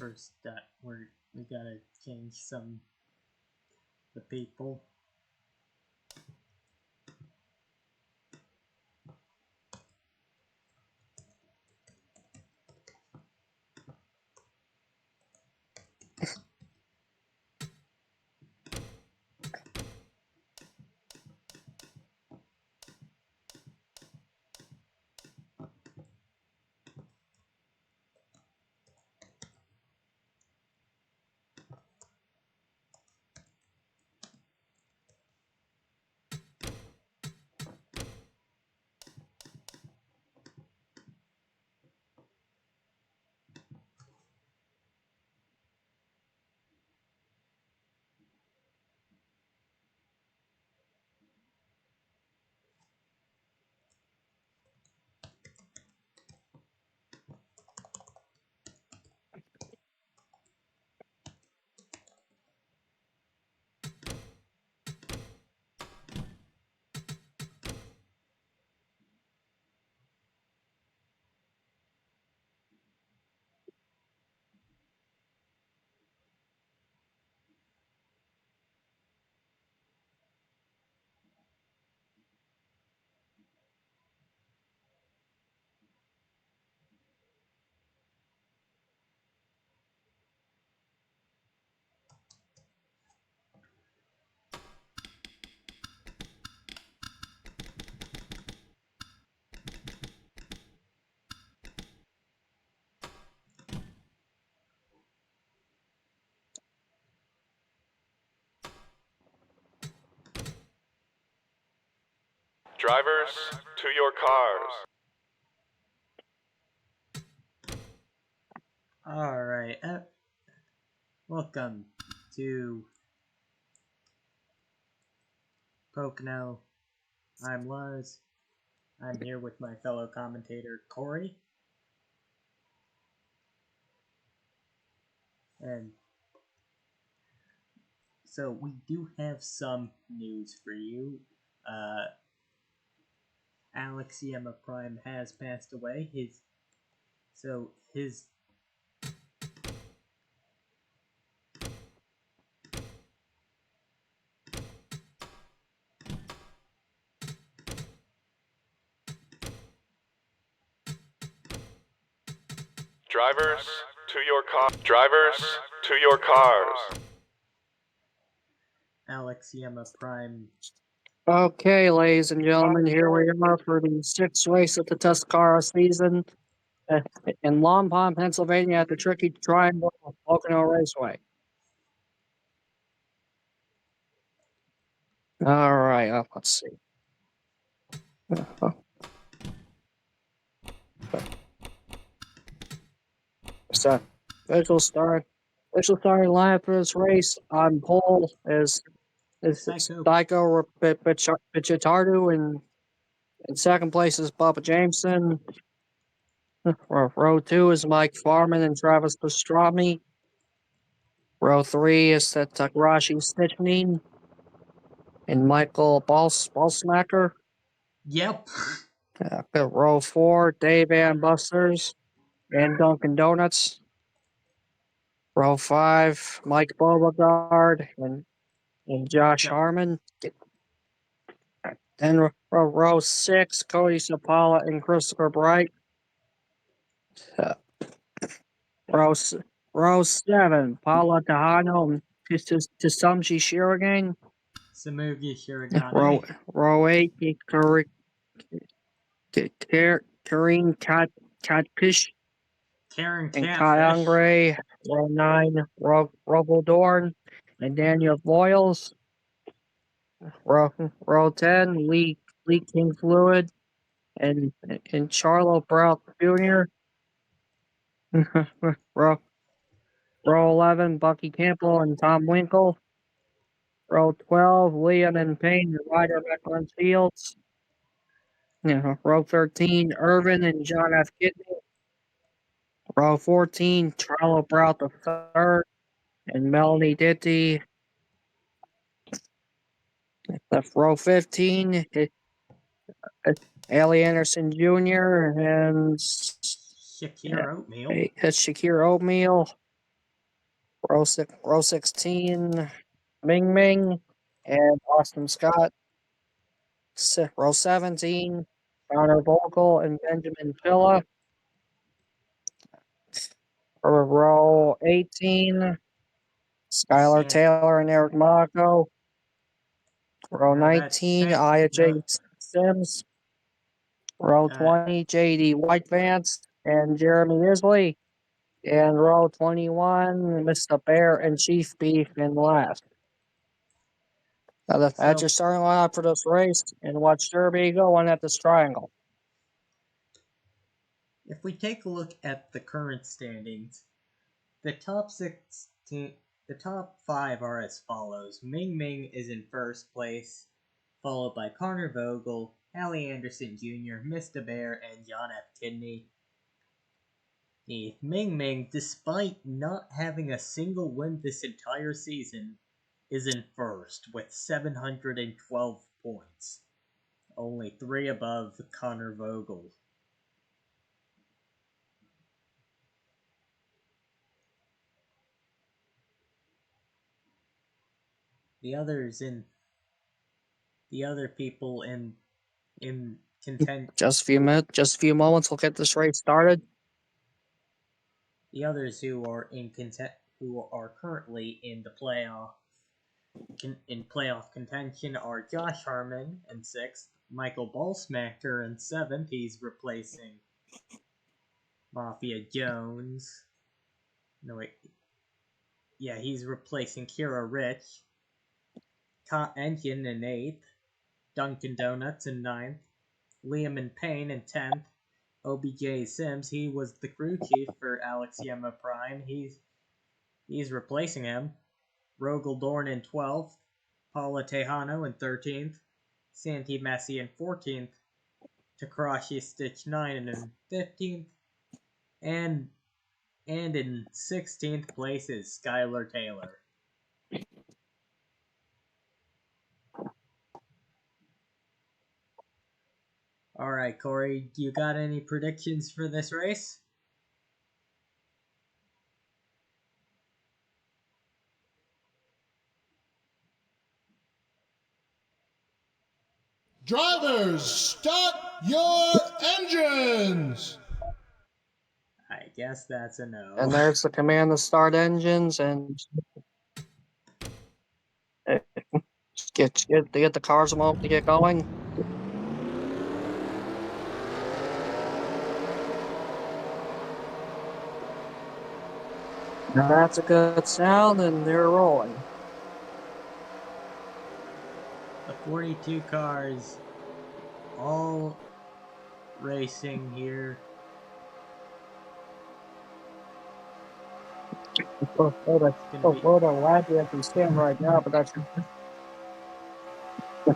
first we gotta change the people. Drivers, to your cars. Alright, welcome to Pocono. I'm Lars. I'm here with my fellow commentator, Corey. And so we do have some news for you. Alex Yema Prime has passed away. His Drivers, to your cars. Drivers, to your cars. Alex Yema Prime. Okay, ladies and gentlemen, here we are for the sixth race of the Tuscara season in Long Pond, Pennsylvania at the Tricky Triangle of Pocono Raceway. All right, let's see. So, official starting lineup for this race on pole is Dyko Pichitardu, and in second place is Bubba Jameson. Row 2 is Mike Farman and Travis Pastrami. Row 3 is Takarashi Snitchnin and Michael Ballsmacker. Yep. Row 4, Dave Van Busters and Dunkin' Donuts. Row 5, Mike Beauregard and Josh Harmon. Then row 6, Cody Sapala and Christopher Bright. Uh, row 7, Paula Tejano and Tasumji Shirigan. Samugi Shiragane. Row 8, Karine Catfish Karen and Catfish. Kyangre. Row 9, Robo and Daniel Boyles. Row 10, Lee King Fluid and Charlo Brout Jr. row 11, Bucky Campbell and Tom Winkle. Row 12, Liam and Payne and Ryder Macklin Fields. Row 13, Irvin and John F. Kidney. Row 14, Charlo Brout III and Melanie Ditty. Row 15, Allie Anderson Jr. and Shakir Oatmeal. Shakir Oatmeal. Row 16, Ming Ming and Austin Scott. Row 17, Connor Vogel and Benjamin Villa. Row 18, Skylar Sant- Taylor and Eric Marco. Row no, that's 19, Sant. Aya J. No, Sims. Row uh, 20, JD Whitevance and Jeremy Isley. And row 21, Mr. Bear and Chief Beef in last. Now that's so your starting lineup for this race, and watch Derby going at this triangle. if we take a look at the current standings, the the top 5 are as follows. Ming Ming is in first place, followed by Connor Vogel, Hallie Anderson Jr., Mr. Bear, and John F. Kidney. Ming Ming, despite not having a single win this entire season, is in first with 712 points, only 3 above Connor Vogel. The other people in content Just a few moments, we'll get this race started. the others who are currently in the playoff contention are Josh Harmon in 6th, Michael Ballsmacker in 7th. He's replacing Mafia Jones. No wait, yeah, he's replacing Kira Rich. Tot Engine in 8th, Dunkin' Donuts in 9th, Liam and Payne in 10th, OBJ Sims, he was the crew chief for Alex Yema Prime. He's replacing him. Rogel Dorn in 12th, Paula Tejano in 13th, Santi Messi in 14th, Takarashi Stitch 9 in 15th, and in 16th place is Skylar Taylor. All right, Corey, you got any predictions for this race? Drivers, start your engines! I guess that's a no. And there's the command to start engines and get the cars a moment to get going. Now that's a good sound, and they're rolling. The 42 cars all racing here. Oh, what a wacky at the stand right now, but that's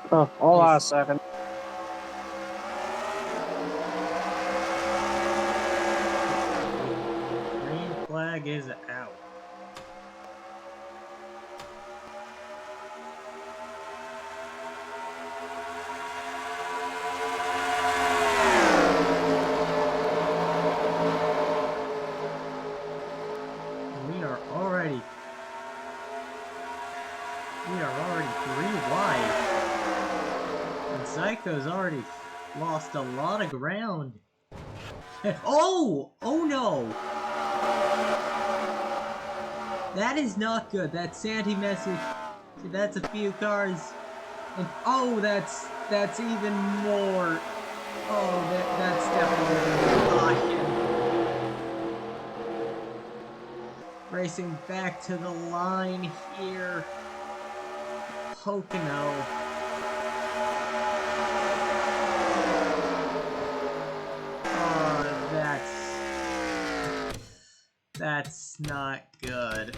hold on a second. Green flag is out. We are already 3 wide. And Psycho's already lost a lot of ground. Oh! Oh no! That is not good. That's Santi message. That's a few cars. And oh, that's even more. Oh, that's definitely caution. Racing back to the line here. Pocono. Oh, that's not good.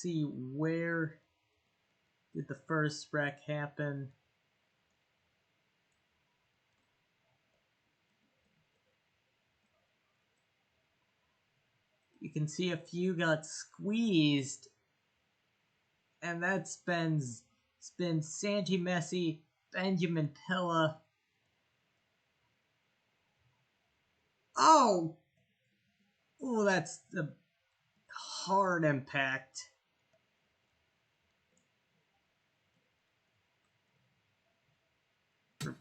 See, where did the first wreck happen? You can see a few got squeezed, and that's been Santi Messi, Benjamin Pilla. Oh! Oh, that's the hard impact. For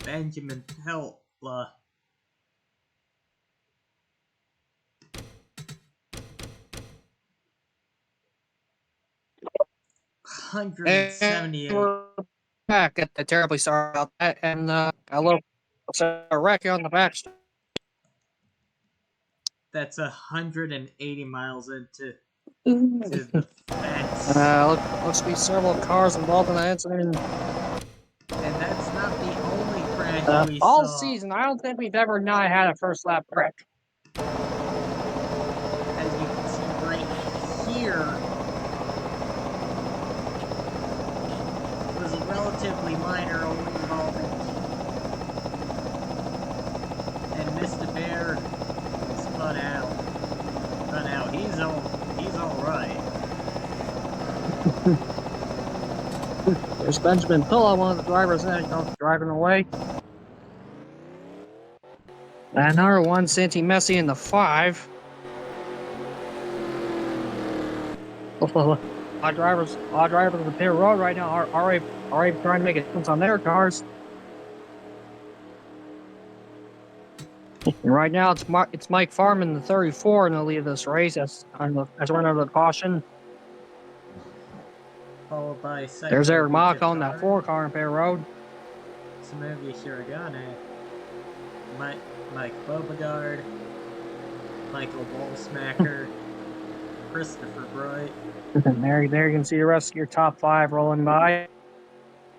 Benjamin Pilla. 178. And we're back at the terribly sorry about that, and a little a wreck on the back. That's 180 miles into the fence. Looks to be several cars involved in the incident. And that's not the only crash we All saw. season, I don't think we've ever not had a first lap wreck. As you can see right here, was a relatively minor only involvement. And Mr. Bear is spun out. He's alright. There's Benjamin Pilla, one of the drivers driving away. Another one, Santi Messi in the 5. Our drivers on the pit road right now are already trying to make a difference on their cars. And right now, it's Mike Farman, the 34, in the lead of this race as one under the caution. Followed by There's Eric Mock on that 4 car on pit road. Samugi Shiragane, Mike Beauregard, Michael Ballsmacker, Christopher Bright. And there you can see the rest of your top 5 rolling by.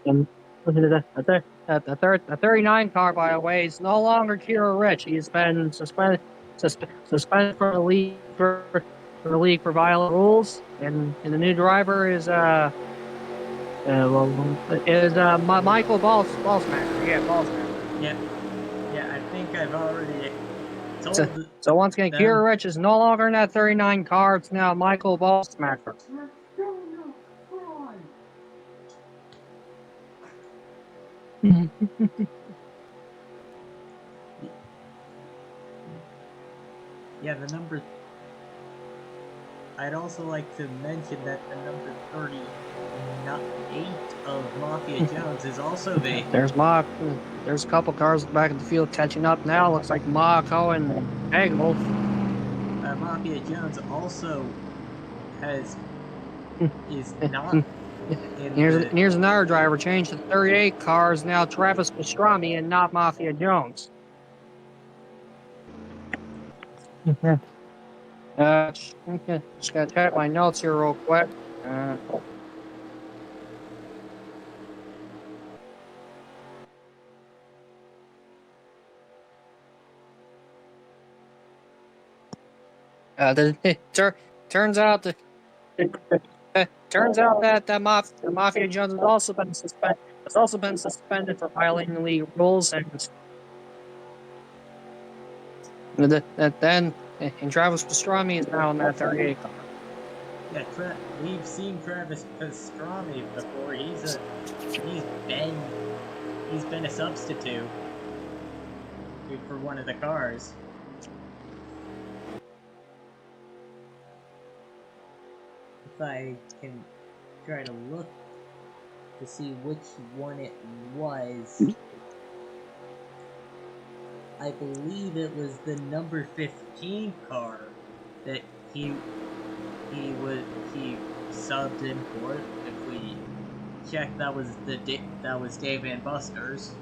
And the 39 car, by the way, is no longer Kira Rich. He's been suspended for the league for violent rules. And the new driver is Michael Ballsmacker. Yeah, Ballsmacker. Yeah, I think I've already told. So once again, Kira Rich is no longer in that 39 car. It's now Michael Ballsmacker. Yeah, the number. I'd also like to mention that the number 38 of Mafia Jones is also vacant. There's a couple cars back in the field catching up now. Looks like Marco and Eggle. Mafia Jones also is not. Here's another driver. Changed to 38 cars now. Travis Pastrami and not Mafia Jones. Just gotta check my notes here real quick. Turns out that Mafia Jones has also been suspended for violating the league rules, and Travis Pastrami is now in that 38 car. Yeah, we've seen Travis Pastrami before. He's been a substitute for one of the cars. If I can try to look to see which one it was, I believe it was the number 15 car that he subbed in for. If we check, that was Dave Van Busters.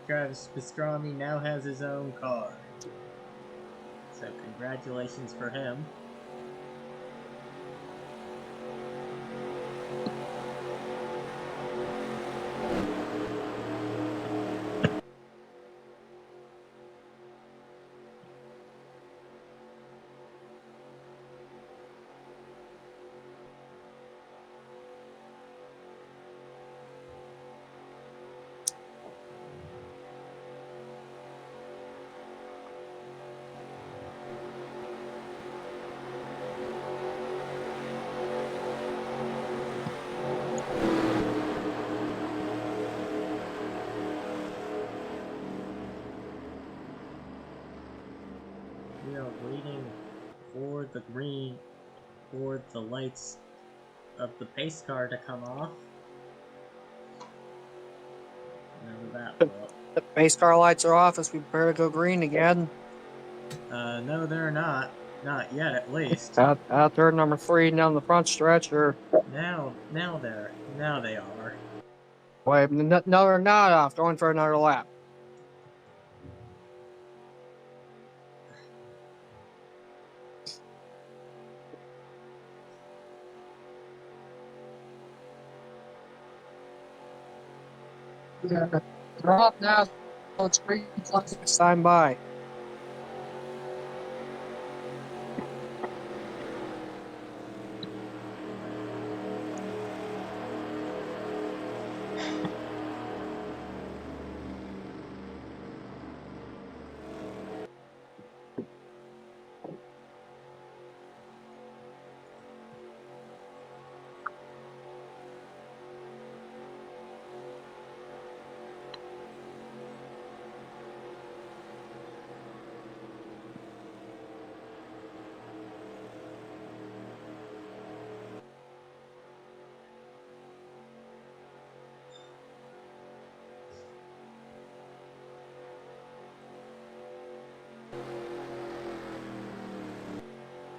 Travis Pastrami now has his own car, so congratulations for him. for the green, for the lights of the pace car to come off. None of that will. The pace car lights are off as we prepare to go green again. No, they're not. Not yet, at least. Out turn number 3 down the front stretch. Or Now they are. wait, no, they're not off. Going for another lap. They're off now. So it's green. Stand by.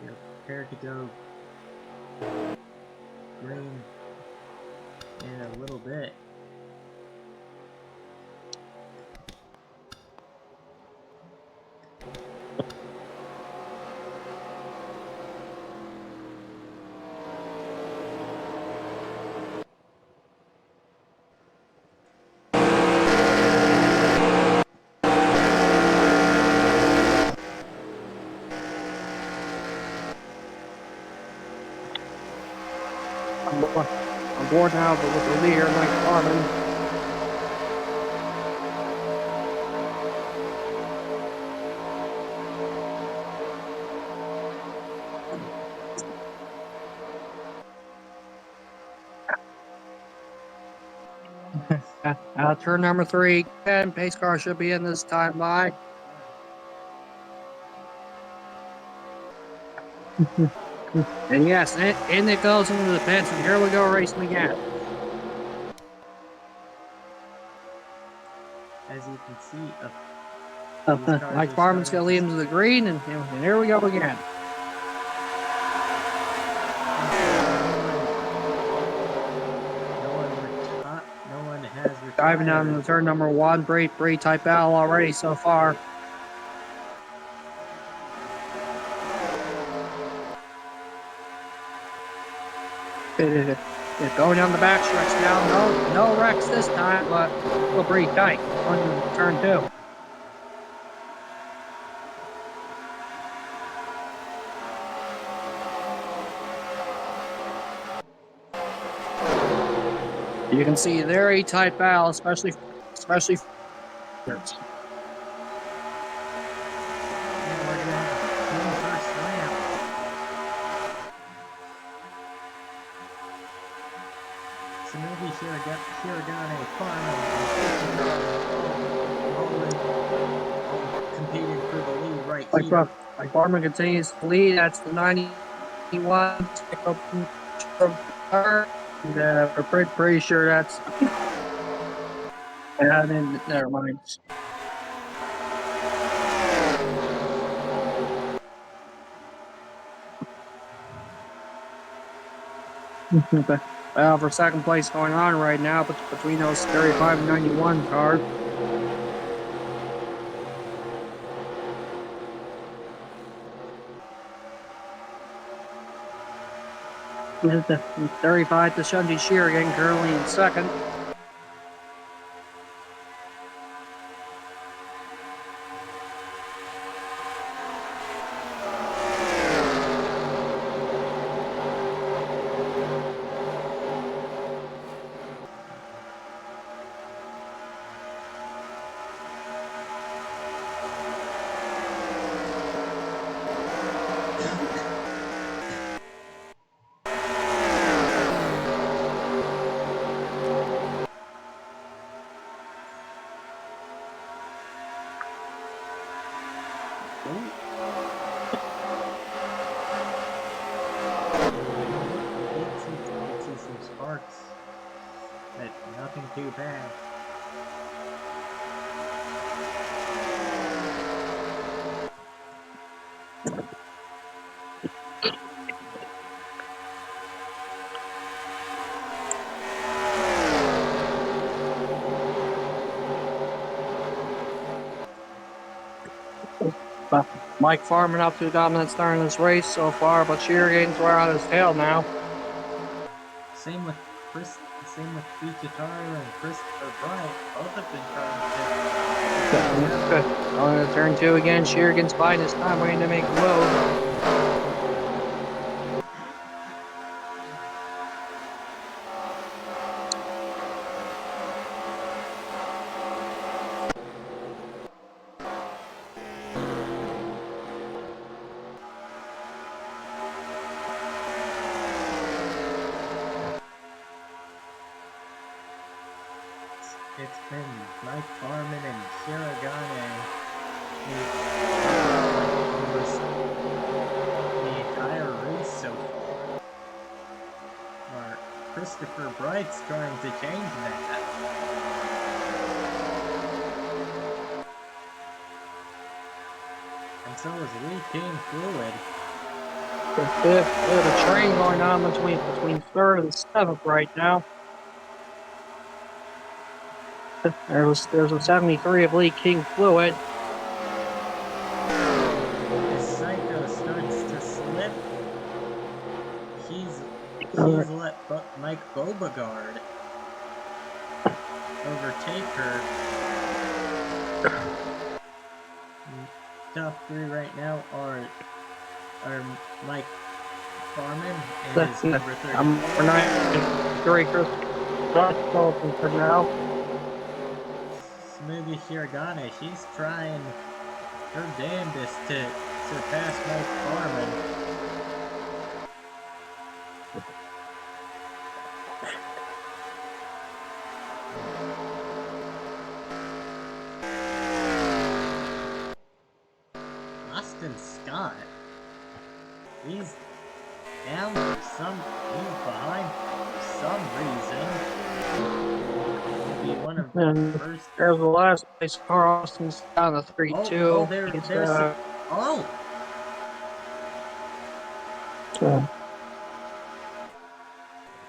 You're prepared to go green in a little bit. On board now, but with the leader, Mike Carmen. Turn number 3, and pace car should be in this time by. And yes, in it goes into the pits, and here we go racing again. As you can see, Mike Farman's going to lead him to the green, and here we go again. No one has retired. Driving down the turn number 1, Bree Type L already so far. Going down the back stretch now. No wrecks this time, but still pretty tight on turn 2. You can see very tight battle, especially. So maybe Hiragane Farman competing for the lead right here. Like Farman continues to lead. That's the 91. We're pretty sure that's. And then never mind. For second place going on right now, but between those 35 and 91 cars. The 35 to Shunji Shear again, currently in second. Mike Farman up to a dominant start in this race so far, but Sheergan's wear out his tail now. Same with Fichitaro and Christopher Bright. Both have been trying to. On to turn 2 again, Sheergan's biding his time, waiting to make a move. It's been Mike Farman and Shirogane almost the entire race so far. Christopher Bright's trying to change that. And so is Lee King Fluid. There's a train going on between 3rd and 7th right now. There's a 73 of Lee King Fluid. As Psycho starts to slip, he's let Mike Beauregard overtake her. Top 3 right now are Mike Farman and his number 34. Number 93, Chris Dalton for now. Smoothie Shirogane, she's trying her damnedest to surpass Mike Farman. Austin Scott, he's down he's behind for some reason. He'll be one of the first. There's the last place car, Austin's down to 3-2.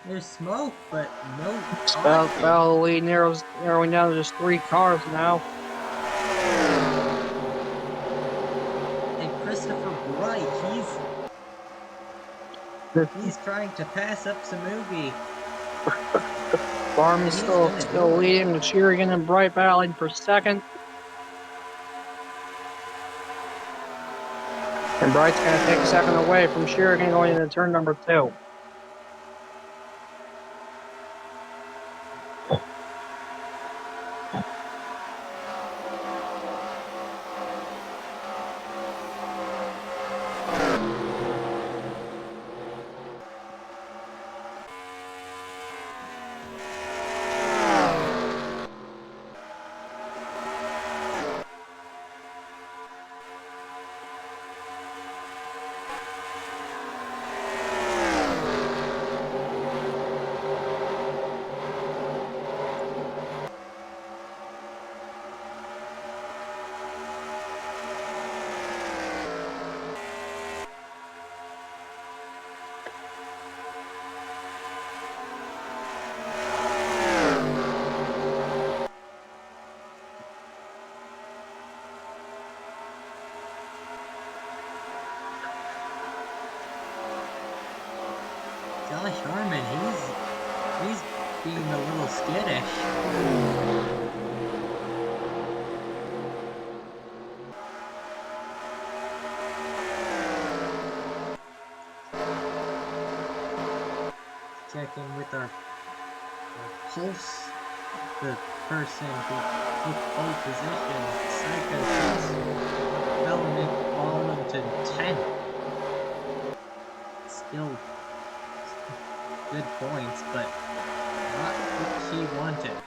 There's smoke, but no. Battle lead narrowing down to just 3 cars now. And Christopher Bright, he's trying to pass up Samugi. Farm is still leading with Sheerigan and Bright battling for 2nd. And Bright's going to take 2nd away from Sheerigan going into turn number 2. Josh Harmon, he's being a little skittish. Checking with our pulse, the person who took pole position, Psycho fallen to 10th. Still good points, but not what she wanted.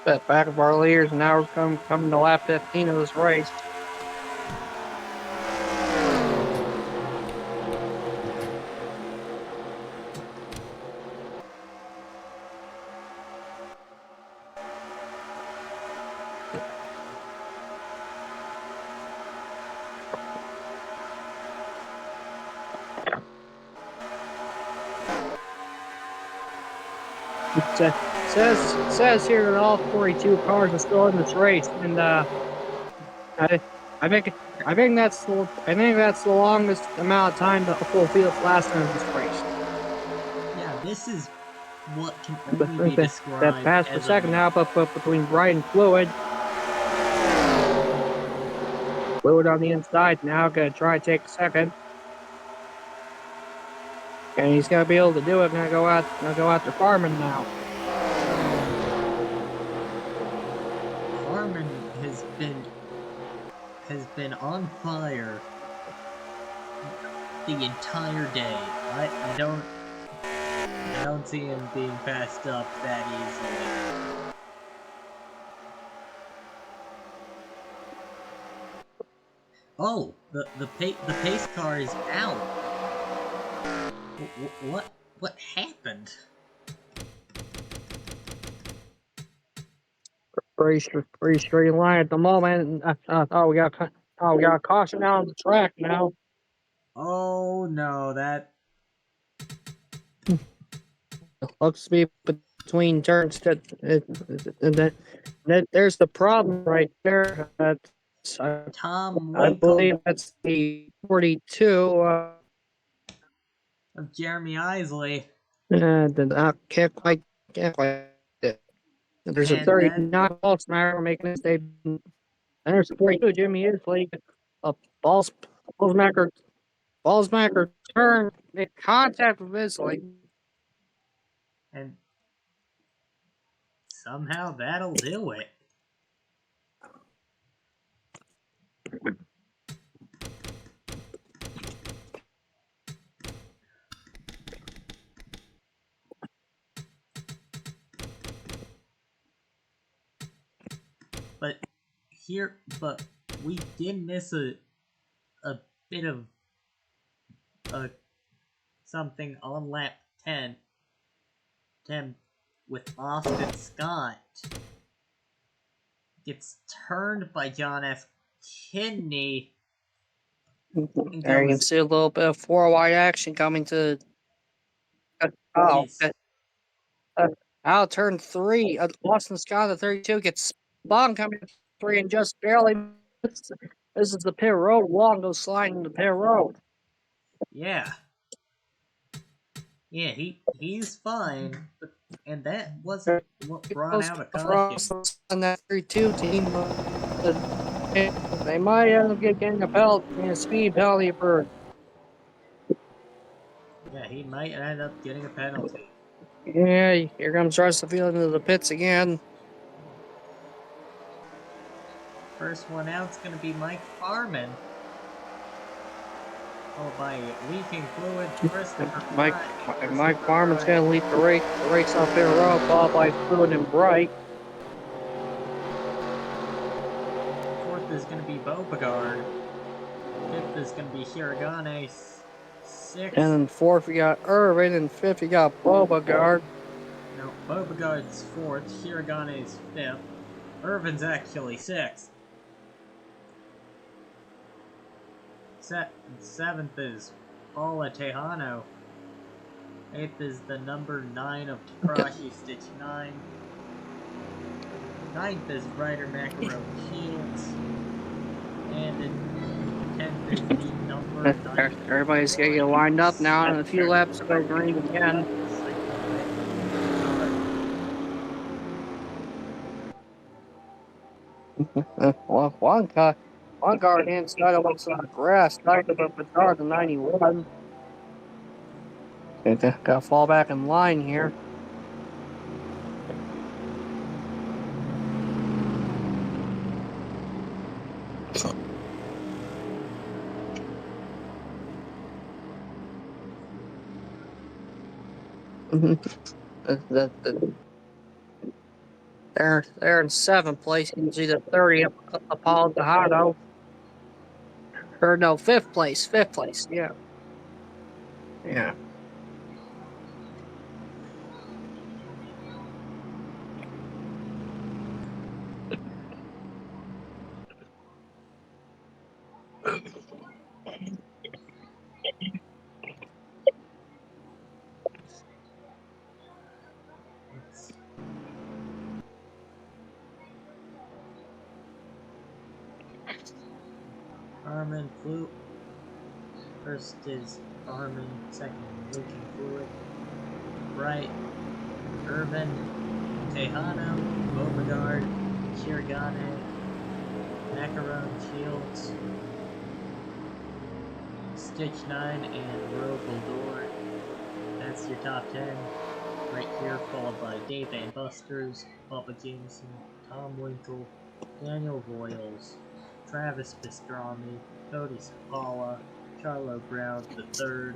But back of our leaders, now we're coming to lap 15 of this race. Says here that all 42 cars are still in this race, and I I think I think that's the longest amount of time that a full field's lasted in this race. Yeah, this is what can But only be that described passed for as a second now, but between Bright and Fluid on the inside now, gonna try to take second, and he's gonna be able to do it. Gonna go after Farman now. Harmon has been on fire the entire day. I don't see him being passed up that easily. Oh, the pace car is out. What happened? Pretty straight line at the moment. We got caution out on the track now. Oh no, that Looks to be between turns. There's the problem right there. Tom I Winkle believe that's the 42. of Jeremy Isley, Can't quite. There's a and that 39 Balls matter making this debut. And there's a 42 Jimmy Isley. A balls Ballsmacker Ballsmacker turn make contact with Isley. and somehow that'll do it. But but we did miss a bit of uh, something on lap 10 with Austin Scott. Gets turned by John F. Kidney and There you can goes, see a little bit of four wide action coming to. Oh, yes, out of turn three. Austin Scott, the 32, gets spun coming to three and just barely. This is the pit road. Long goes sliding the pit road. yeah, yeah, he's fine, but and that wasn't what brought Goes out a caution. across on that 32 team. They might end up getting a penalty, a speed penalty for. Yeah, he might end up getting a penalty. Yeah, here comes Russellfield into the pits again. First one out's gonna be Mike Farman, followed by leaking fluid Christopher Mike Farman's Bright. gonna lead the race up pit road, followed by Fluid and Bright. Fourth is gonna be Beauregard. Fifth is gonna be Hiragane. And Sixth, then fourth, we got Irvin, and fifth, we got Beauregard. no, Beauregard's fourth, Hiragane's fifth. Irvin's actually sixth. Seventh is Paula Tejano. Eighth is the number 9 of Takashi Stitch 9. Ninth is Ryder Macaron Shields. And in 10th is the number 9. Everybody's gonna get lined up now, and a few laps to go green again. Cyclone Card. One car inside of what's on the grass, tied up with car to 91. Gotta fall back in line here. the, they're in seventh place. You can see the 30 Apollo Tejado. Or no, fifth place. Fifth place. Yeah. Yeah. Harmon, Fluke. First is Harmon, second leaking fluid. Bright, Irvin, Tejano, Beauregard, Shirogane, Macaron, Shields, Stitch 9, and Rogaldor. That's your top 10. Right here, followed by Dave and Buster's, Bubba Jameson, Tom Winkle, Daniel Voiles, Travis Pastrami, Cody Sapala, Charlo Brown III,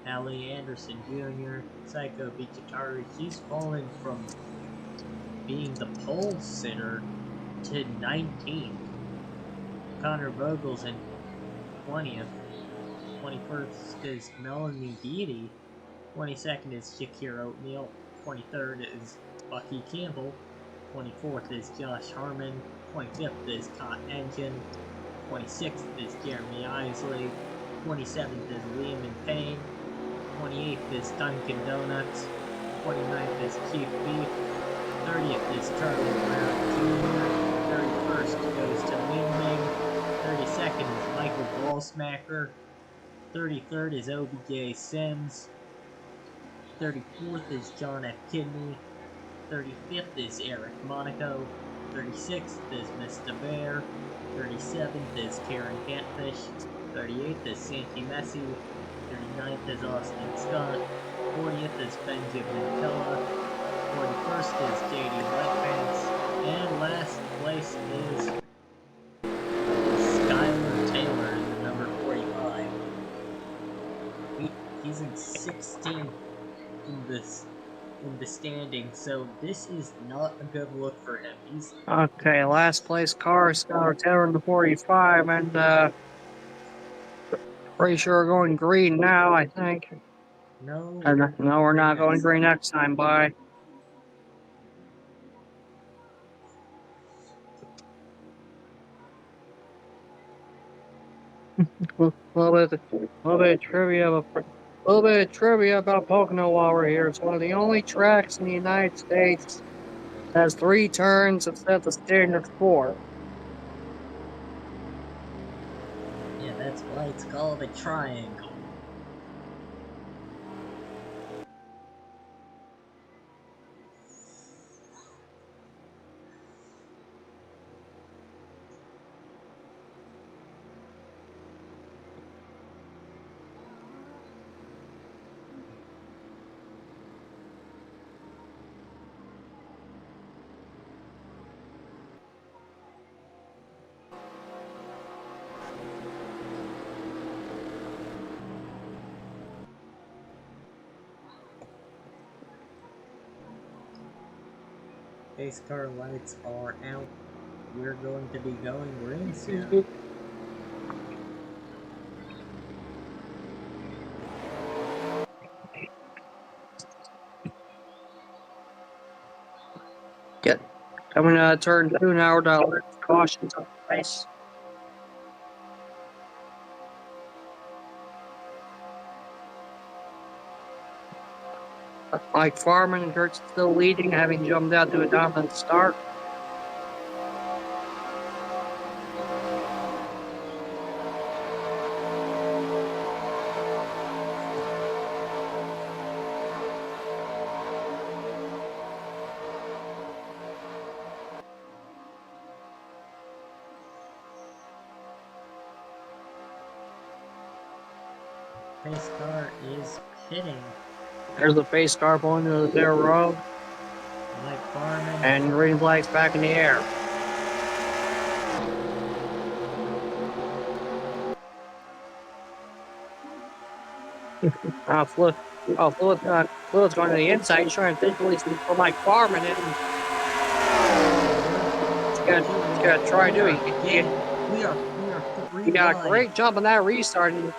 Ali Anderson Jr., Psycho Bichitari. He's fallen from being the pole sitter to 19th. Connor Vogel's in 20th. 21st is Melanie Beatty. 22nd is Shakir Oatmeal. 23rd is Bucky Campbell. 24th is Josh Harmon. 25th is Cot Engine. 26th is Jeremy Isley. 27th is Liam and Payne. 28th is Dunkin' Donuts. 29th is Keith Beef. 30th is Charlie Brown Jr. 31st goes to Ming Ming. 32nd is Michael Ballsmacker. 33rd is OBJ Sims. 34th is John F. Kidney. 35th is Eric Monaco. 36th is Mr. Bear. 37th is Karen Catfish. 38th is Santi Messi. 39th is Austin Scott. 40th is Benjamin Pilla. 41st is JD Wetpants. And last place is Skylar Taylor, number 45. He's in 16th in the standing, so this is not a good look for him. He's Okay, last place car, Skylar Taylor in the 45, and pretty sure we're going green now, I think. no, No, we're not going green next time, bye. A little bit of trivia about Pocono while we're here. It's one of the only tracks in the United States that has 3 turns instead of the standard 4. yeah, that's why it's called a triangle. Pace car lights are out. We're going to be going green soon. Coming to turn 2 now, caution's on the race. Mike Farman and Kurt's still leading, having jumped out to a dominant start. Pace car is pitting. There's the pace car pulling into their road, Mike Farman. and green flag's back in the air. Fluid's going to the inside. He's trying to physically for Mike Farman, and he's gonna try doing it. We are He got a great jump on that restart. And,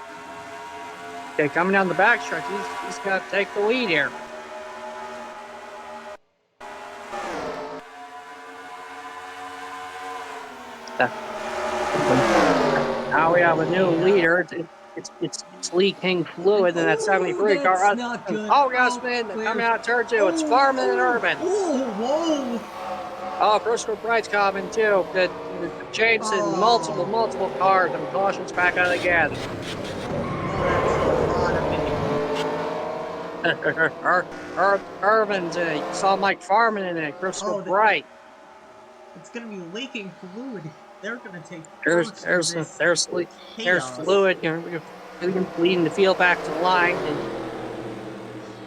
okay, coming down the backstretch, he's got to take the lead here. Now we have a new leader. It's leaking fluid in that 73 car. Oh, gosh, man, coming out turn 2. It's Farman and Urban. Oh, whoa! Oh, Christopher Bright's coming too. The Jameson, multiple cars, and cautions back out again. Oh, that's a lot of people. Irvin's in it. You saw Mike Farman in it. Christopher Oh, Bright. it's gonna be leaking fluid. They're gonna take There's first in there's this there's flu- there's chaos. fluid. Leading the field back to the line, and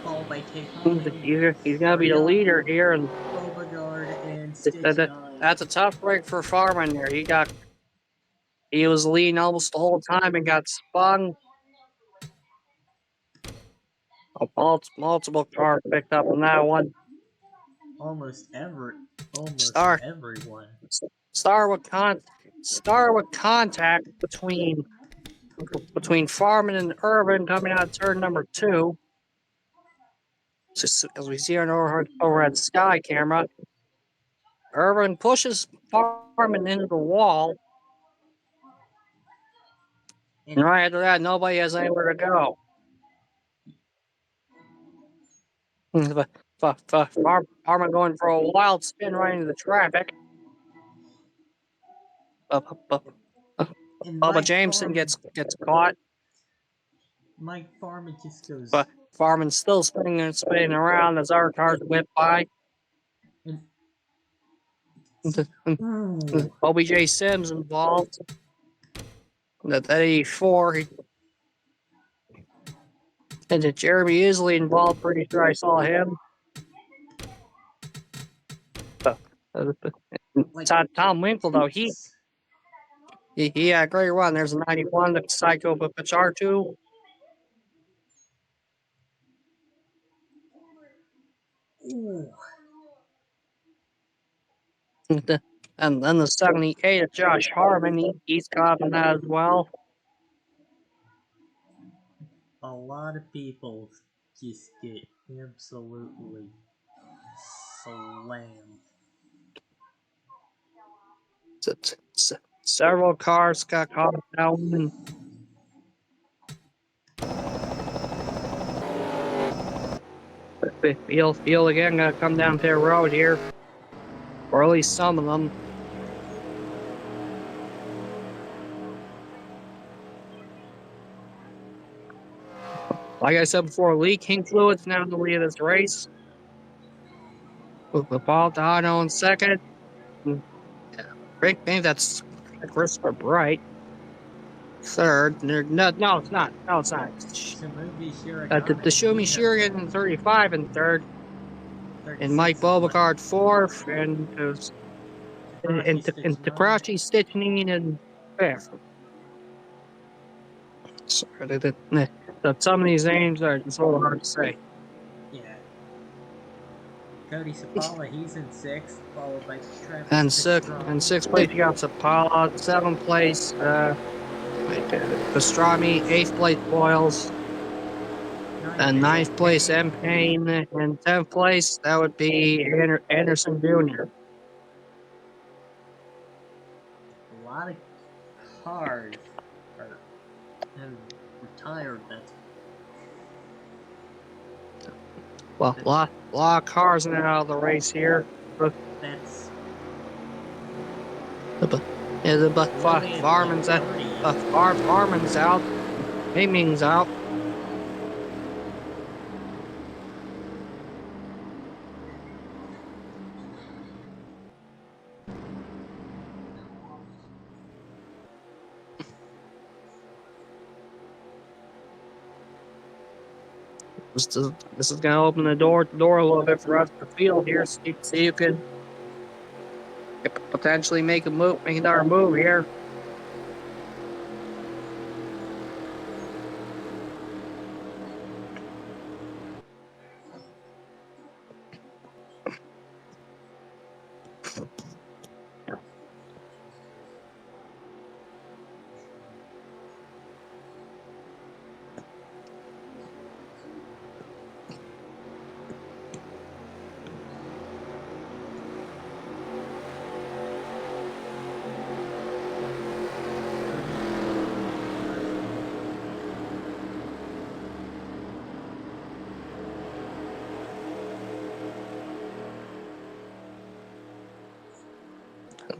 Followed by Kehanen, he's gonna be the Arjot, leader here. And Beauregard, and Stitch 9. that's a tough break for Farman there. He was leading almost the whole time and got spun. Multiple cars picked up on that one. Almost Star everyone. Star with contact between Farman and Irvin coming out of turn number 2. Just as we see on overhead sky camera, Irvin pushes Farman into the wall, and And right after that, nobody has anywhere to go. Farman going for a wild spin right into the traffic. and Bubba Jameson gets caught, Mike Farman just goes but Farman's still spinning around as our cars whip by. and ooh, OBJ Sims involved. That 84. And Jeremy Isley involved. Pretty sure I saw him. like Tom Winkle though he had a great run. There's a 91, the Psycho Pachartu. ooh, And then the 78 of Josh Harmon, he's caught in that as well. a lot of people just get absolutely slammed. Several cars got caught down. Field again gonna come down to the road here, or at least some of them. Like I said before, leaking fluids now in the lead of this race. With Baldano in second. Maybe that's Christopher Bright. Third. No, it's not. No, it's not. Shimobi The Shiragane, Shumi he's at Shurigan in 35 in third. And Mike 36 is Mike. Beauregard fourth. And Stitch 9. Takashi Stitchning in fifth. Sorry, some of these names are just a little hard to say. Yeah. Cody Sapala, he's in 6th, followed by Travis And Pastrana. sixth place, you got Sapala. Seventh place, Pastrami. Eighth place, Boyles. And ninth place, M. Payne. And 10th place, that would be Anderson Jr. A lot of cars have retired. Well, a lot of cars in and out of the race here. That's Farman's out. Farman's out. Heming's out. This is going to open the door a little bit for us to field here. See you can potentially make another move here.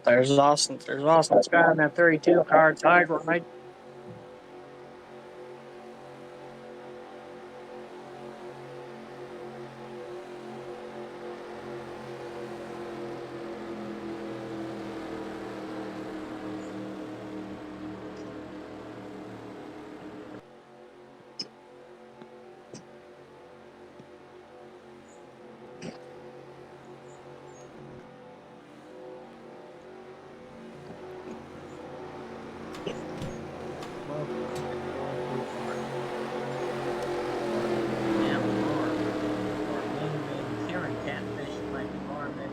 There's Austin. There's Austin Scott in that 32 car tied right. Karen Catfish, Mike Farman,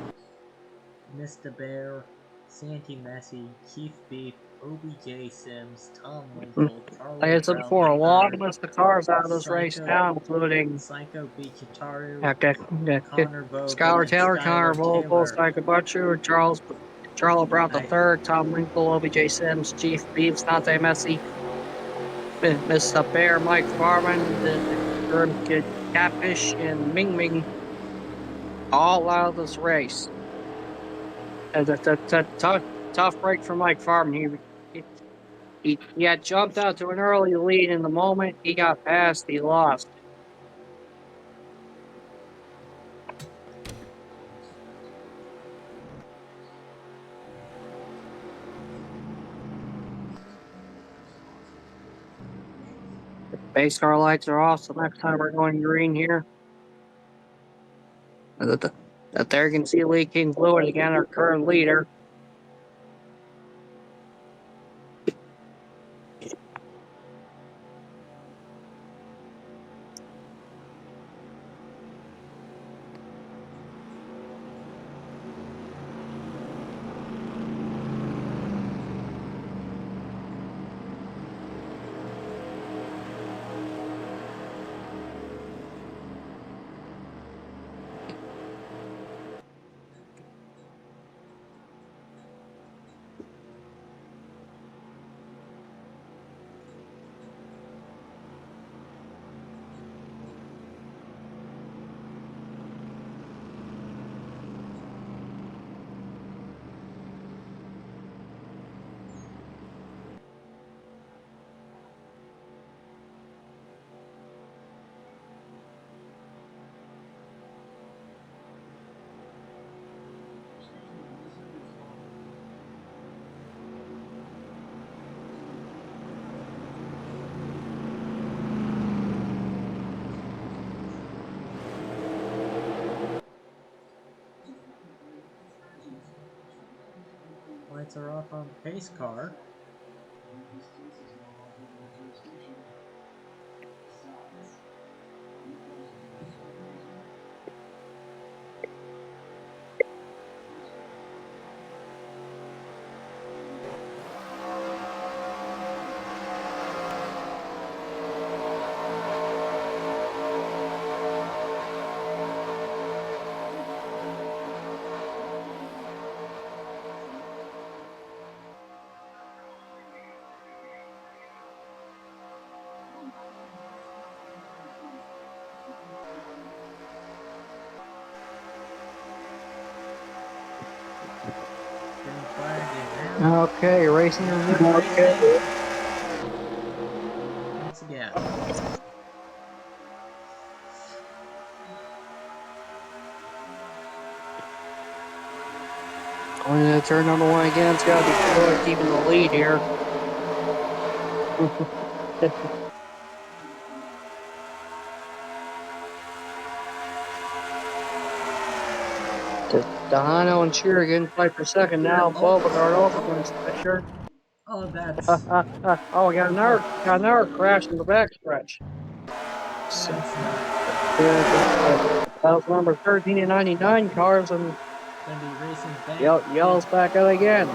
Mr. Bear, Santy Messi, Keith Beef, OBJ Sims, Tom Winkle, Carlo Like I said before, a long list of cars out of this race Psycho- now, including Psycho Bichitaru, Skylar Vogel, Taylor, Connor Skylar Vogel, Taylor. Psycho Butcher, Charles Brown III, Tom Winkle, OBJ Sims, Chief Beef, Dante Messi, Mr. Bear, Mike Farman, the Kid Catfish, and Ming Ming, all out of this race. And it's a tough break for Mike Farman. He had jumped out to an early lead, in the moment he got past, he lost. Base car lights are off, so next time we're going green here. There you can see Lee King Fluid again, our current leader. Lights are off on pace car. Okay, racing resume. Okay. Once again. Going into turn number one again. It's got to be Floyd keeping the lead here. Dahano and Sherigan fight for second now. Beauregard also wins Fisher. Oh, that's. Oh, we got another crash in the backstretch. That was number 13 and 99 cars, and Yellow's back out again.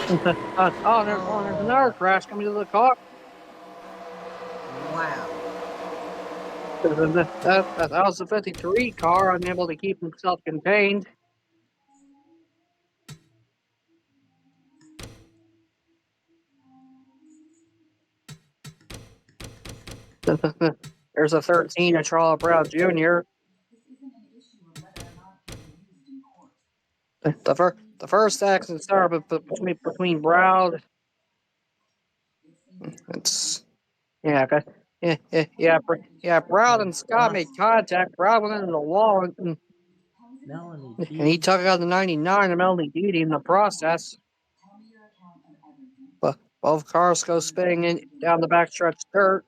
There's another crash coming to the car. Wow. That was the 53 car, unable to keep himself contained. There's a 13 of Charlotte Brown Jr. The first accident started between Brown. It's yeah, Brown and Scott made contact. Brown went into the wall Melanie and he beat took out the 99 and Melanie beat him in the process. But both cars go spinning down the backstretch dirt.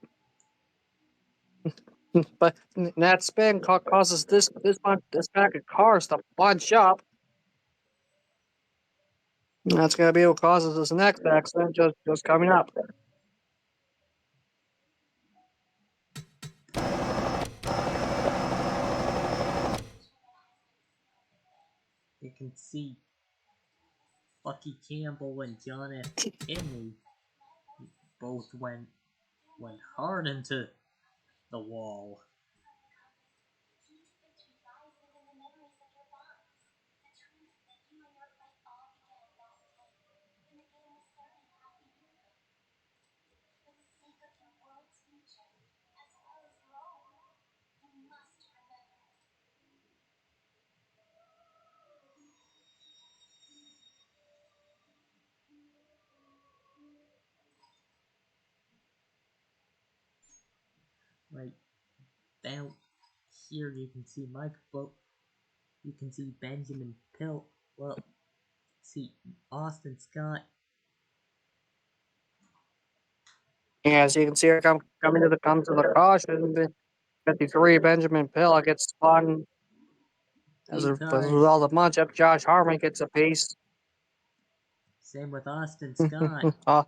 But that spin causes this pack of cars to bunch up. And that's going to be what causes this next accident just coming up. You can see Bucky Campbell and John F. Kennedy both went hard into the wall. Right down here, you can see Michael. You can see Benjamin Pill. Well, see Austin Scott. Yeah, as you can see, here coming to the caution. 53 Benjamin Pill gets spun. As a Because result of much up, Josh Harmon gets a piece. same with Austin Scott.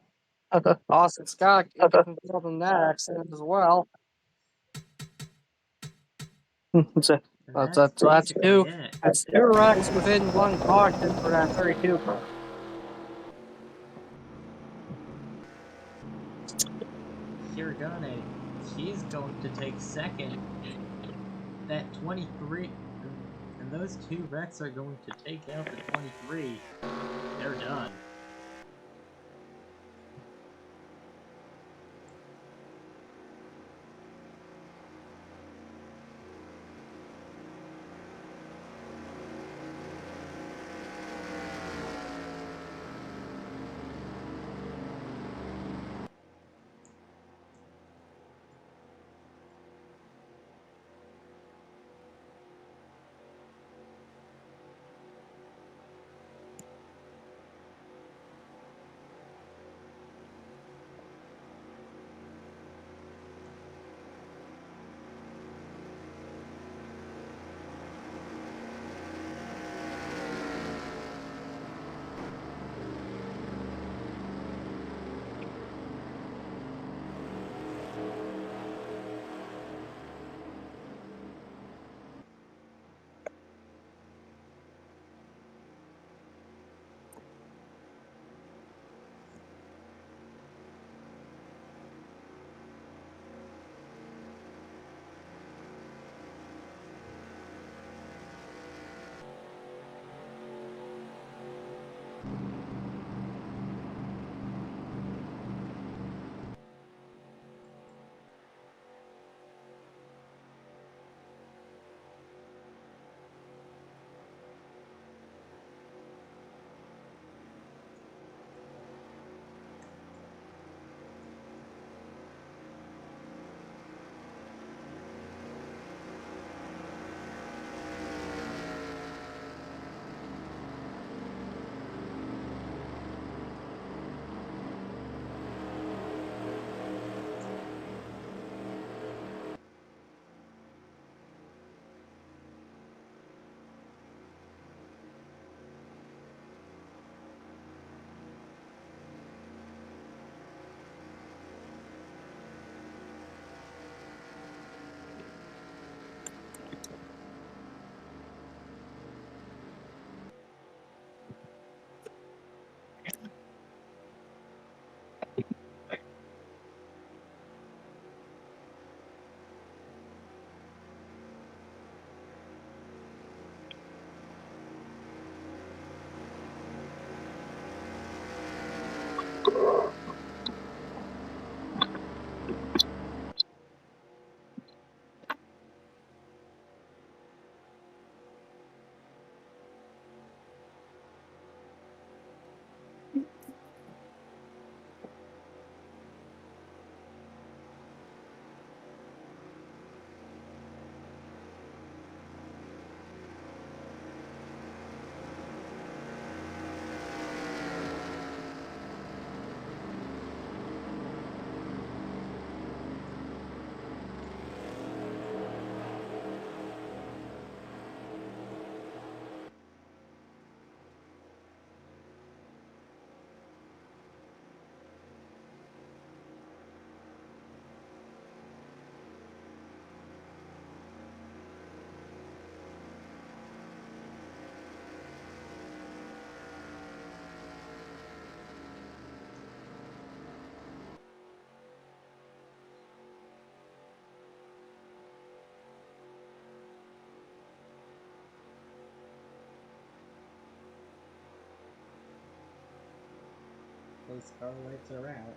Austin Scott gets involved in that accident as well. So And that's that's basically two. it. That's two wrecks within one caution for that 32 car. Hiragane, she's going to take second. That 23, and those two wrecks are going to take out the 23. They're done. Pace car lights are out.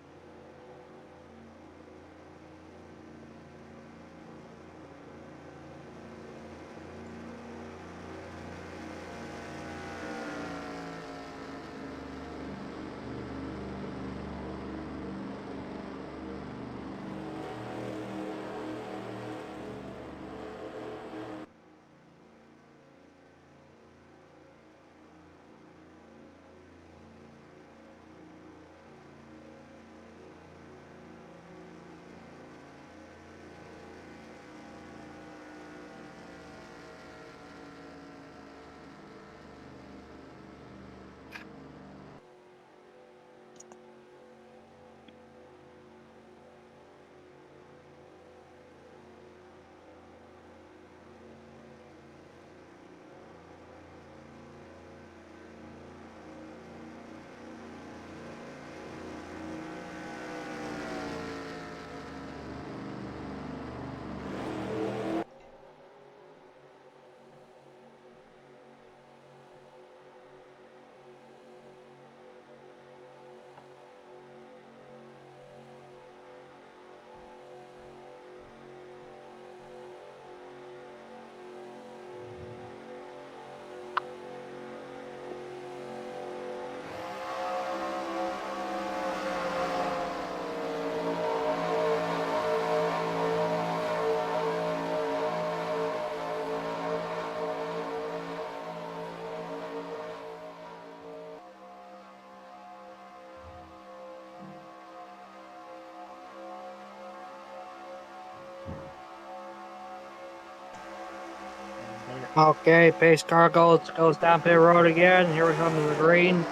Okay, pace car goes down pit road again. Here we come to the green.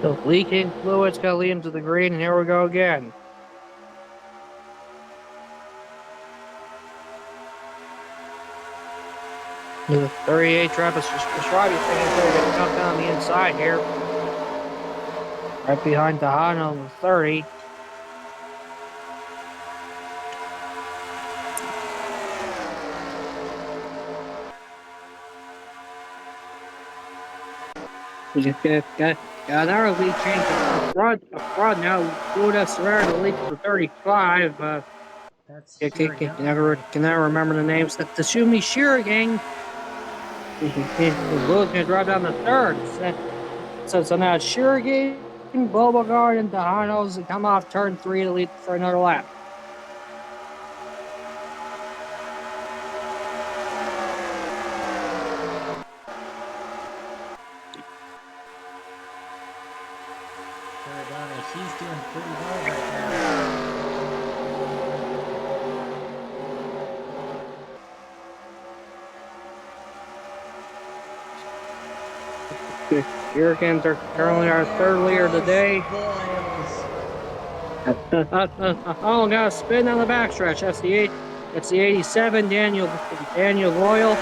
The leaking fluid's gonna lead him to the green, and here we go again. The 38 Travis Pastradi's thinking he's gonna get jumped down the inside here. Right behind Tahana on the 30. We just got another lead change up front now. Buda Serrera the lead to 35. That's Can never remember the names. The Shumi Shira gang. Buda's gonna drive down the third. So now Shira Beauregard, and Tahano's come off turn 3 to lead for another lap. Paradonna, she's doing pretty well right now. Hurricanes are currently our third leader today. Oh, got a spin on the backstretch. That's the 87 Daniel Royal.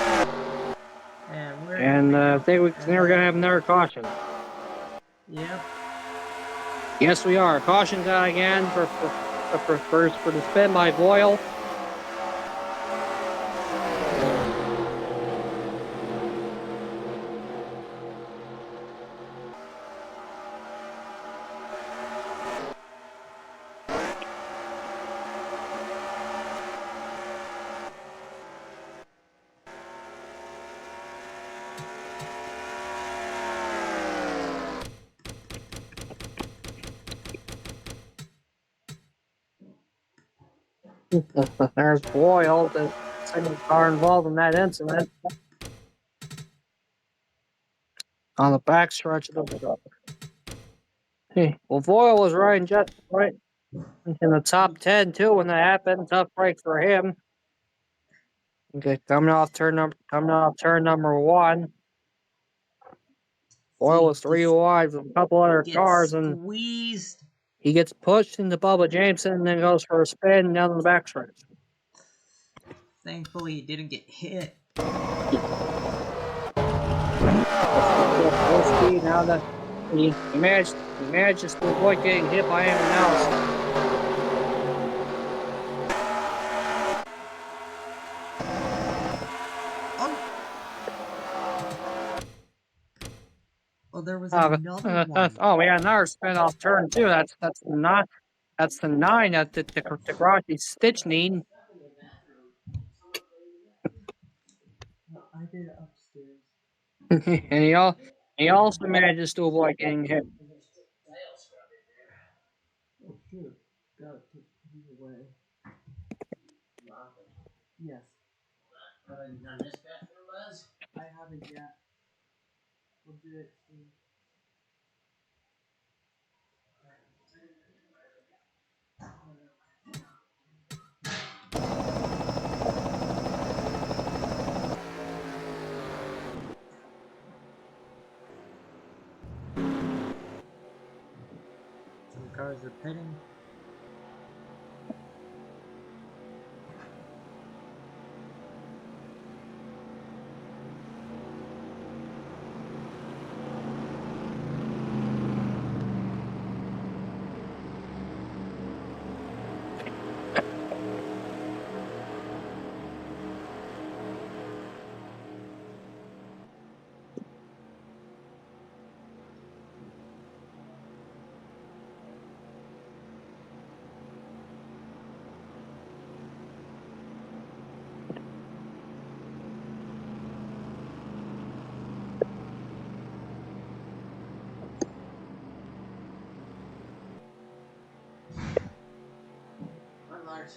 And I think we're gonna have another caution. Yep. Yes, we are. Caution again for the spin by Boyle. There's Boyle, the second car involved in that incident. On the backstretch of the Hey, well, Boyle was riding just right in the top 10 too when that happened. Tough break for him. Okay, coming off turn number 1. Boyle was 3 wide with a couple other cars, and squeezed. he gets pushed into Bubba Jameson and then goes for a spin down the backstretch. Thankfully, he didn't get hit. Full speed now that he manages to avoid getting hit by anyone else. Well, there was another one. Oh, we got another spin-off turn too. That's not that's the 9 that the Degrassi Stitch need. I did it upstairs. And he also manages to avoid getting hit. Oh shoot. Gotta put these away. Yes. Haven't done this yet for Buzz? I haven't yet. We'll do it soon. Some cars are pitting. One large.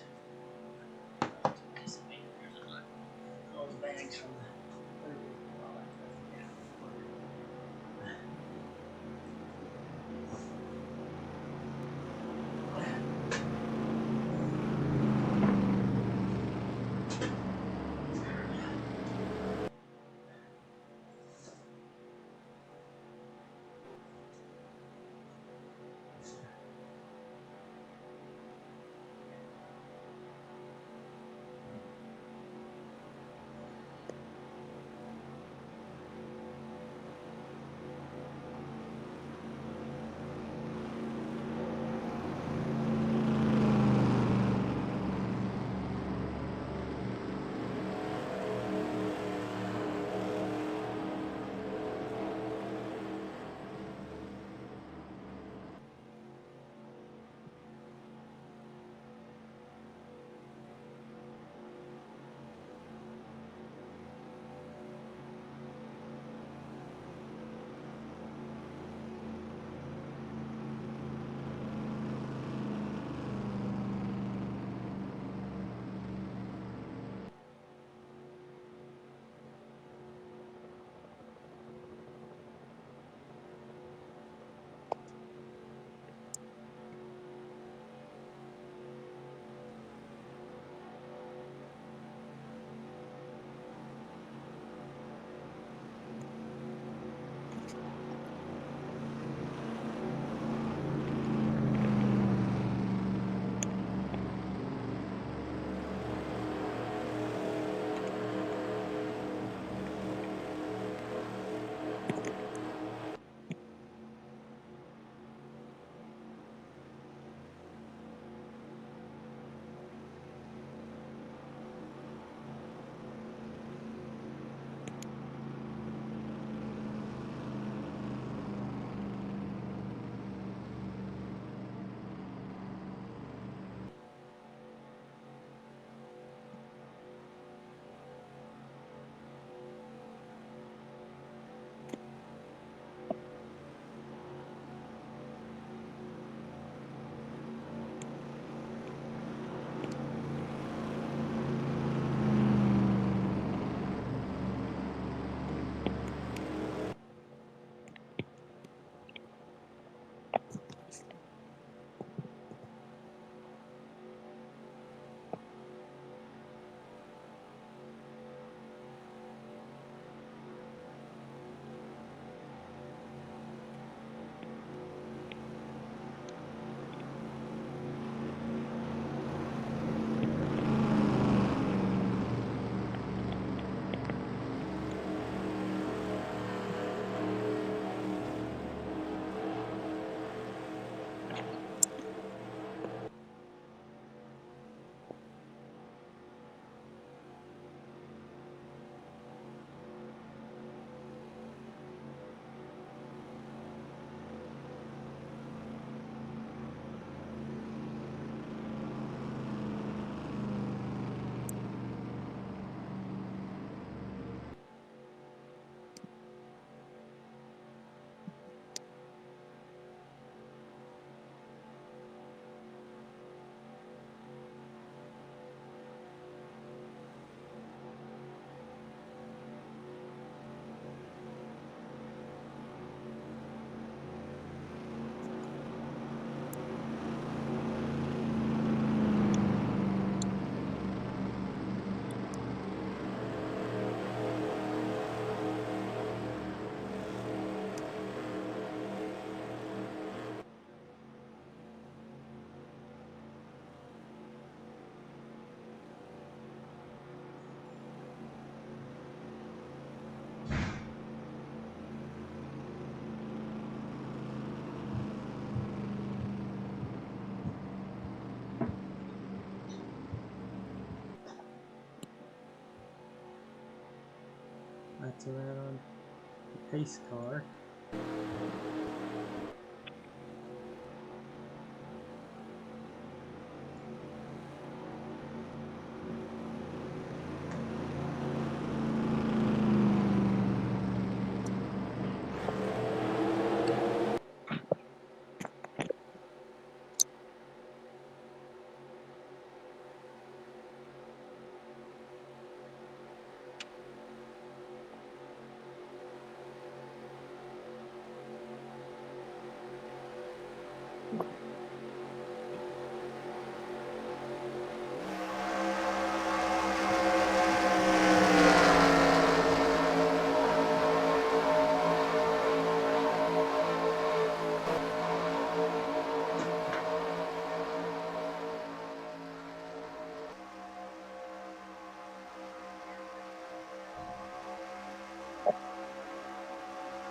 Those bags from the all that stuff. Yeah. That's around the pace car.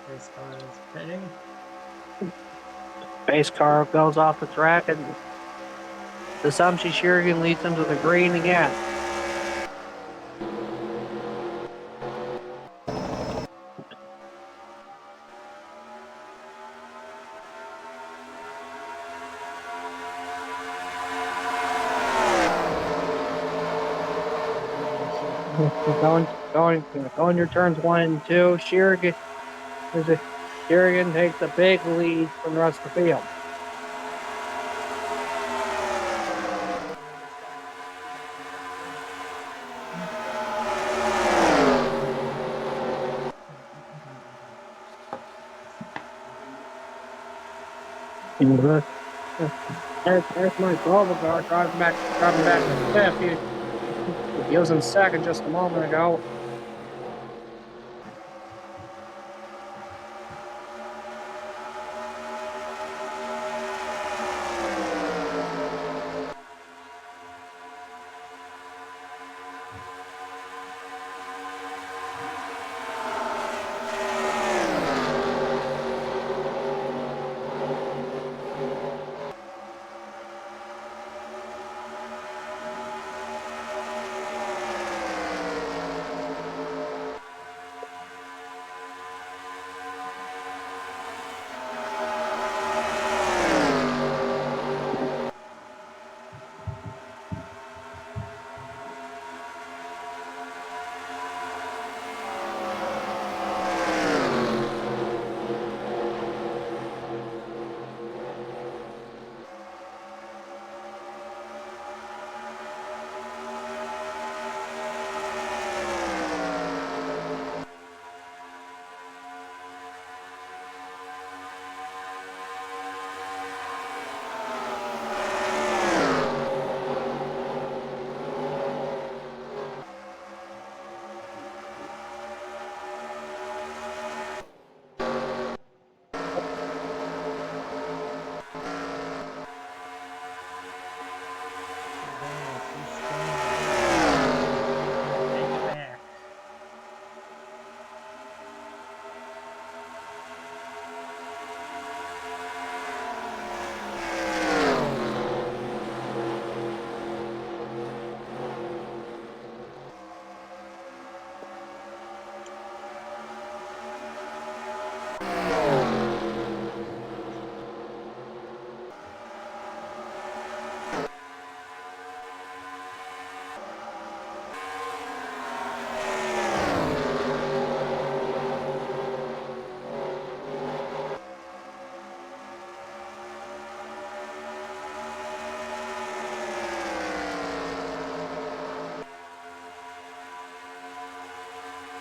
Pace car is pitting. Pace car goes off the track, and the Sumshy Shuriken leads them to the green again. Going your turns 1 and 2. Shuriken takes a big lead from the rest of the field. There's my Beauregard driving back to fifth. He was in second just a moment ago.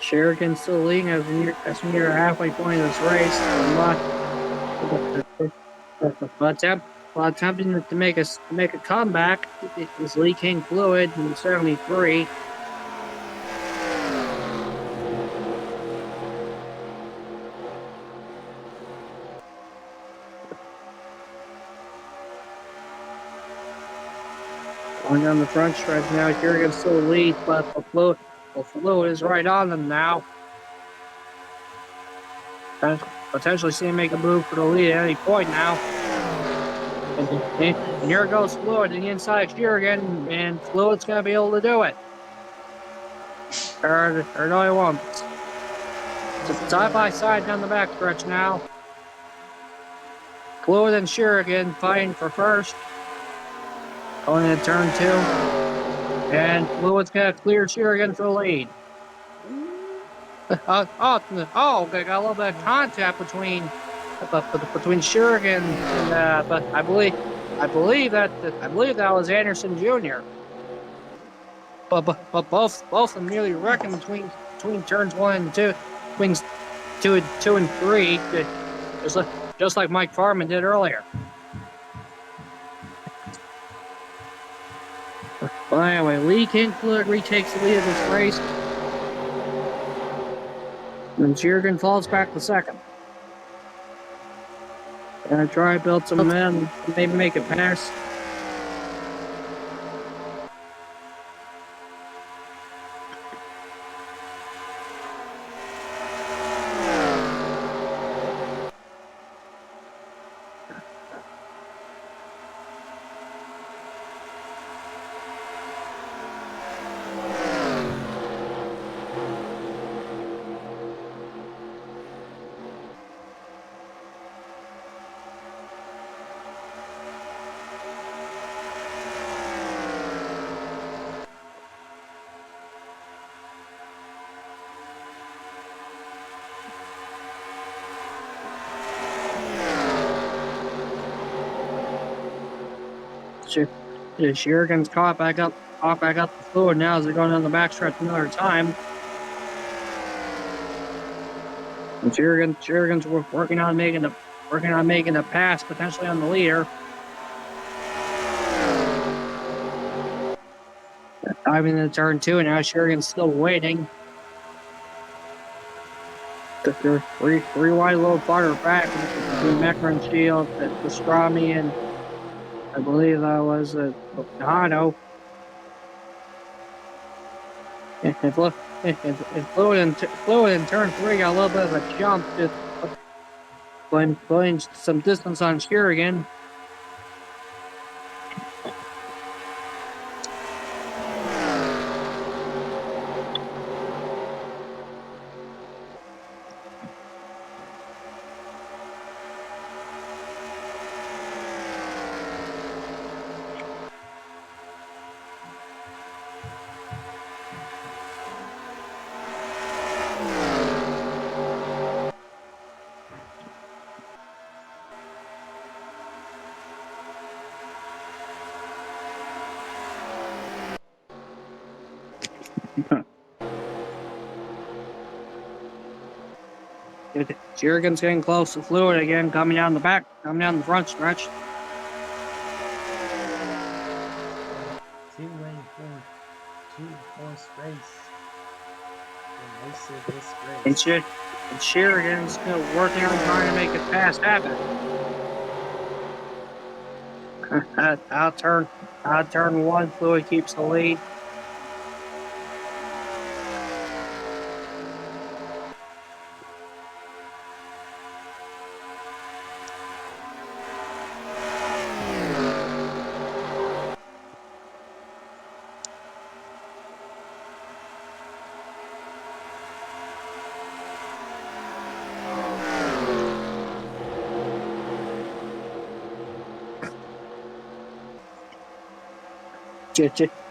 Shuriken still leading as we near the halfway point of this race. While attempting to make a comeback, it was leaking fluid in 73. Going down the front stretch now, Shuriken still leads, but the fluid is right on them now. Potentially see him make a move for the lead at any point now. And here goes Fluid to the inside Shuriken, and Fluid's going to be able to do it. Or no, he won't. Side by side down the backstretch now. Fluid and Shurigan fighting for first. Going into turn 2. And Fluid's gonna clear Shurigan for the lead. Okay, got a little bit of contact between Shurigan and but I believe that was Anderson Jr. But both of them nearly wrecking between turns 1 and 2, between 2 and 3, just like Mike Farman did earlier. But anyway, Lee King-Fluid retakes the lead of this race. And Shurigan falls back to second. Gonna try to build some momentum, maybe make a pass. Shurigan's caught back up the fluid now as they're going down the backstretch another time. And Shurigan's working on making a pass potentially on the leader. Diving into turn 2, and now Shurigan's still waiting. They're three wide, a little farther back between Mecker and Shield, Pastrami, and I believe that was Pocono. And Fluid in turn 3 got a little bit of a jump, just playing some distance on Shurigan. Shurigan's getting close to Fluid again, coming down the front stretch. Two-horse race. The race of this race. And Shurigan's still working on trying to make a pass happen. Out turn 1, Fluid keeps the lead.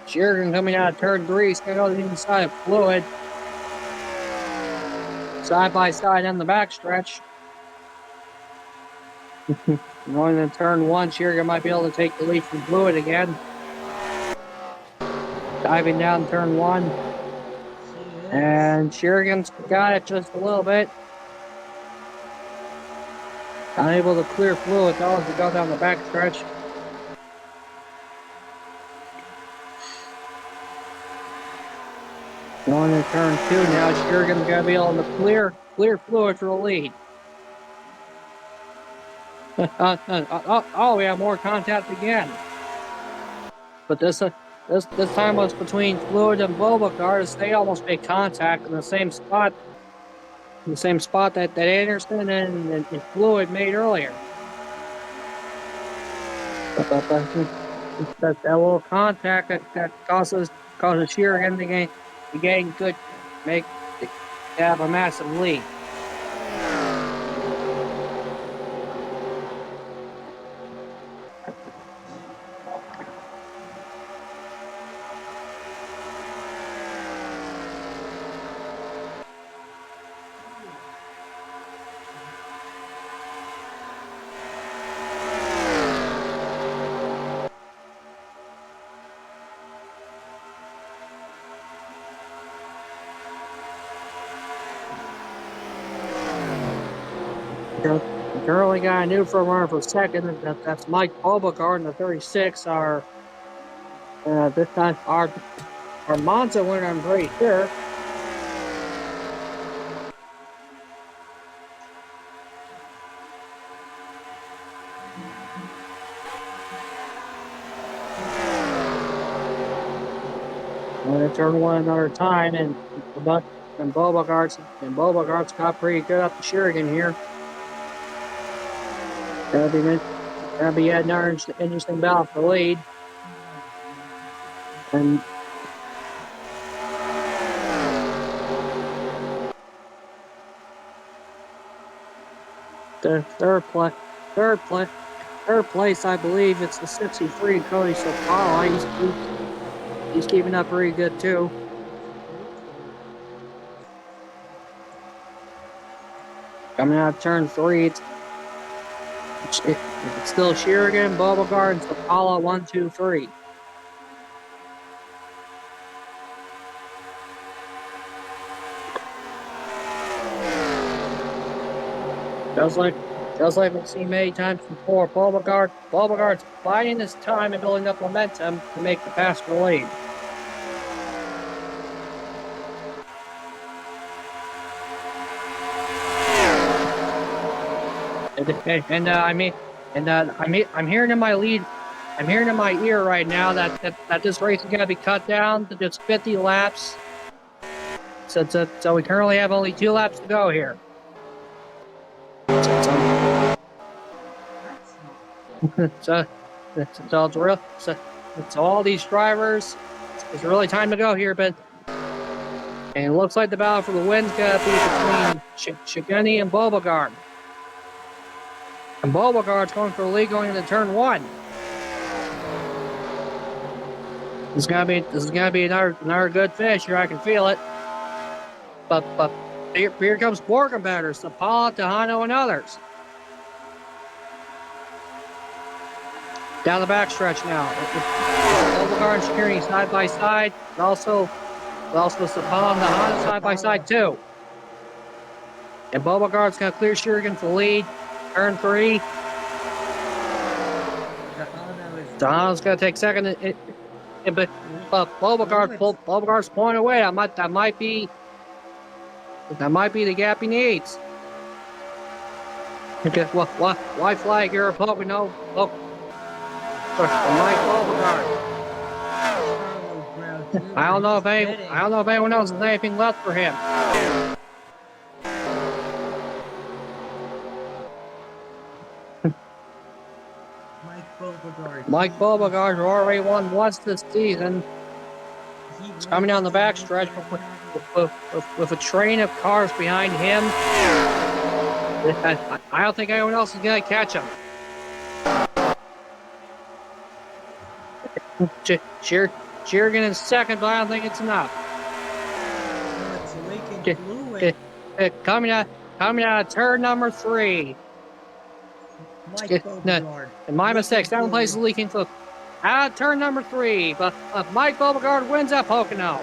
Shurigan coming out of turn 3, he's going to go to the inside of Fluid. Side by side on the backstretch. Going to turn 1, Shurigan might be able to take the lead from Fluid again. Diving down turn 1. And Shurigan's got it just a little bit. Unable to clear Fluid though as we go down the backstretch. Going to turn 2 now, Shurigan's going to be able to clear Fluid for the lead. We have more contact again. But this time was between Fluid and Bobakar as they almost made contact in the same spot. That Anderson and Fluid made earlier. That little contact that causes Shurigan to have a massive lead. We currently got a new front runner for second, and that's Mike Obagard in the 36. This time our Monza winner, I'm pretty sure. I'm gonna turn one another time, and Beauregard's got pretty good up to Sheridan here. Gonna be another interesting battle for the lead. And the third place, I believe it's the 63 Cody Sopala. He's keeping up pretty good too. Coming out of turn 3, it's still Sheridan, Beauregard, and Sopala 1, 2, 3. Just like we've seen many times before, Beauregard's biding his time and building up momentum to make the pass for the lead. I'm hearing in my lead. I'm hearing in my ear right now that this race is going to be cut down to just 50 laps. So we currently have only 2 laps to go here. So it's real. So all these drivers, it's really time to go here, but. And it looks like the battle for the win's going to be between Shigeni and Beauregard. And Beauregard's going for the lead going into turn 1. This is gonna be another good finish here. I can feel it. But here comes more competitors: Sapala, Tejano, and others. Down the backstretch now. Beauregard and Shigeni side by side. And also Sapala and Tejano side by side too. And Beauregard's gonna clear Sheridan for the lead. Turn 3. Tejano's gonna take second. But Beauregard's pulling away. That might be the gap he needs. Okay, why flag here, Pocono? Look, Mike Beauregard. I don't know if anyone else has anything left for him. Mike Beauregard, who already won once this season, is coming down the backstretch with a train of cars behind him. I don't think anyone else is going to catch him. Sheridan is second, but I don't think it's enough. Coming out of turn number 3. And my mistake. Second place is leaking fluid. Out of turn number 3, but Mike Beauregard wins at Pocono.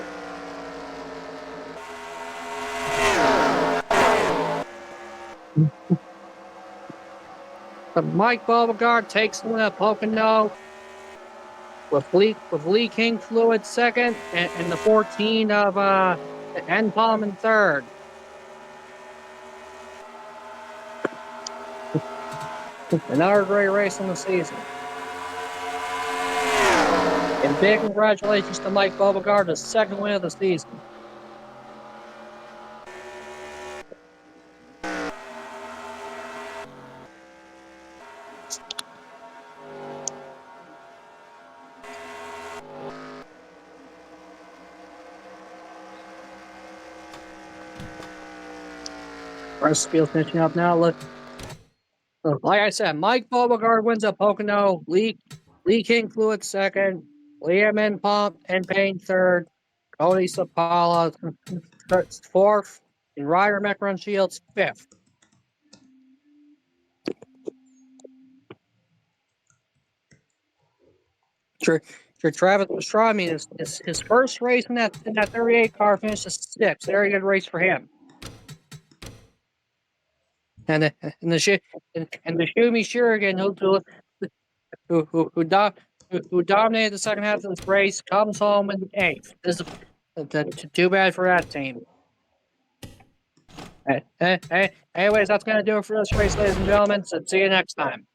Mike Beauregard takes the win at Pocono with leaking fluid second and the 14 of Palm in third. Another great race in the season. And big congratulations to Mike Beauregard, the second win of the season. Rest of the field finishing up now. Look, like I said, Mike Beauregard wins at Pocono. Lee King Fluid second. Liam and Payne third. Cody Sapala fourth. And Ryder Mecron Shields fifth. Travis Pastrami is his first race in that 38 car finished 6th. Very good race for him. and the Shumi Shurigan who dominated the second half of this race comes home in eighth. This is too bad for that team. Anyways, that's gonna do it for this race, ladies and gentlemen. So see you next time.